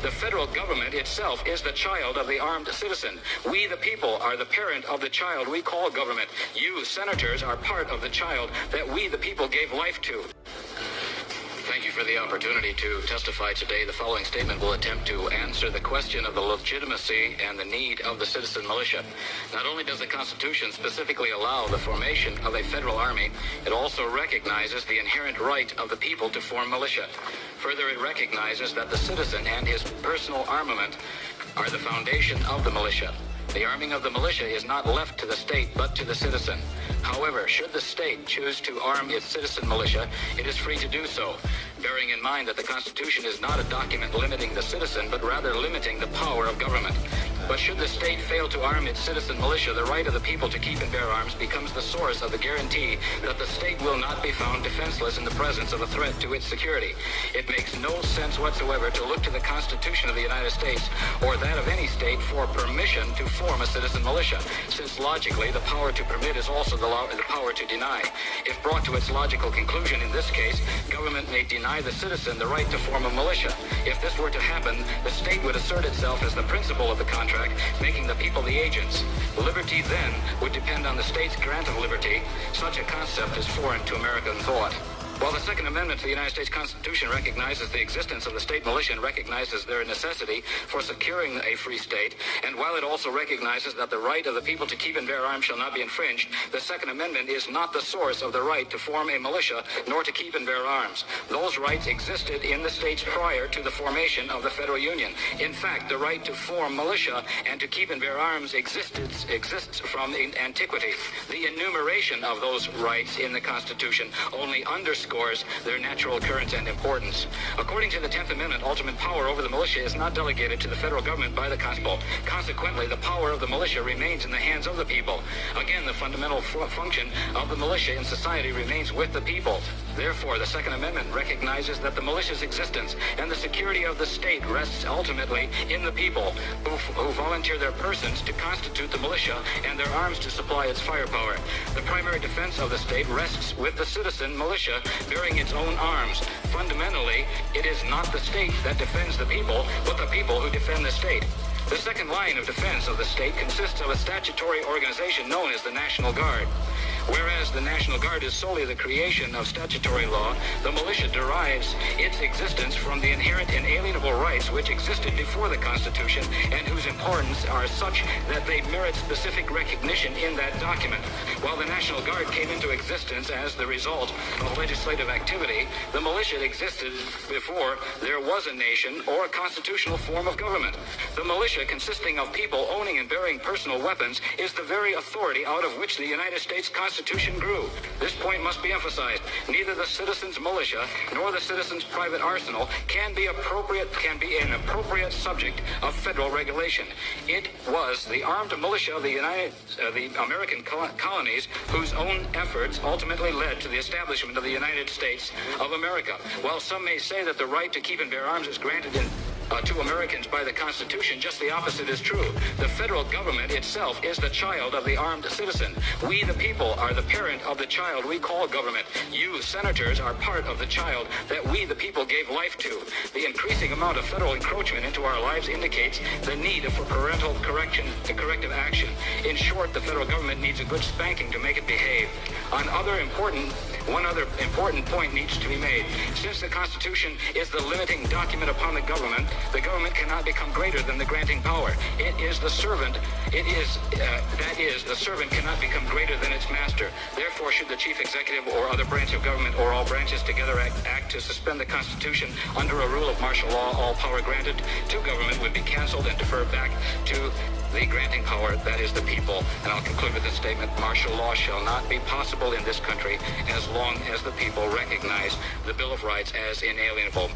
The federal government itself is the child of the armed citizen. We, the people, are the parent of the child we call government. You, senators, are part of the child that we, the people, gave life to. Thank you for the opportunity to testify today. The following statement will attempt to answer the question of the legitimacy and the need of the citizen militia. Not only does the Constitution specifically allow the formation of a federal army, it also recognizes the inherent right of the people to form militia. Further, it recognizes that the citizen and his personal armament are the foundation of the militia. The arming of the militia is not left to the state, but to the citizen. However, should the state choose to arm its citizen militia, it is free to do so, bearing in mind that the Constitution is not a document limiting the citizen, but rather limiting the power of government. But should the state fail to arm its citizen militia, the right of the people to keep and bear arms becomes the source of the guarantee that the state will not be found defenseless in the presence of a threat to its security. It makes no sense whatsoever to look to the Constitution of the United States or that of any state for permission to form a citizen militia, since logically the power to permit is also the power to deny. If brought to its logical conclusion in this case, government may deny the citizen the right to form a militia. If this were to happen, the state would assert itself as the principal of the contract, making the people the agents. Liberty then would depend on the state's grant of liberty. Such a concept is foreign to American thought. While the Second Amendment to the United States Constitution recognizes the existence of the state militia and recognizes their necessity for securing a free state, and while it also recognizes that the right of the people to keep and bear arms shall not be infringed, the Second Amendment is not the source of the right to form a militia nor to keep and bear arms. Those rights existed in the states prior to the formation of the Federal Union. In fact, the right to form militia and to keep and bear arms exists from antiquity. The enumeration of those rights in the Constitution only underscores their natural occurrence and importance. According to the 10th Amendment, ultimate power over the militia is not delegated to the federal government by the Constitution. Consequently, the power of the militia remains in the hands of the people. Again, the fundamental function of the militia in society remains with the people. Therefore, the Second Amendment recognizes that the militia's existence and the security of the state rests ultimately in the people, who volunteer their persons to constitute the militia and their arms to supply its firepower. The primary defense of the state rests with the citizen militia bearing its own arms. Fundamentally, it is not the state that defends the people, but the people who defend the state. The second line of defense of the state consists of a statutory organization known as the National Guard. Whereas the National Guard is solely the creation of statutory law, the militia derives its existence from the inherent inalienable rights which existed before the Constitution and whose importance are such that they merit specific recognition in that document. While the National Guard came into existence as the result of legislative activity, the militia existed before there was a nation or a constitutional form of government. The militia, consisting of people owning and bearing personal weapons, is the very authority out of which the United States Constitution grew. This point must be emphasized. Neither the citizen's militia nor the citizen's private arsenal can be an appropriate subject of federal regulation. It was the armed militia of the American colonies whose own efforts ultimately led to the establishment of the United States of America. While some may say that the right to keep and bear arms is granted to Americans by the Constitution, just the opposite is true. The federal government itself is the child of the armed citizen. We, the people, are the parent of the child we call government. You, senators, are part of the child that we, the people, gave life to. The increasing amount of federal encroachment into our lives indicates the need for parental corrective action. In short, the federal government needs a good spanking to make it behave. One other important point needs to be made. Since the Constitution is the limiting document upon the government cannot become greater than the granting power. The servant cannot become greater than its master. Therefore, should the chief executive or other branch of government or all branches together act to suspend the Constitution under a rule of martial law, all power granted to government would be canceled and deferred back to the granting power, that is the people. And I'll conclude with this statement: martial law shall not be possible in this country as long as the people recognize the Bill of Rights as inalienable.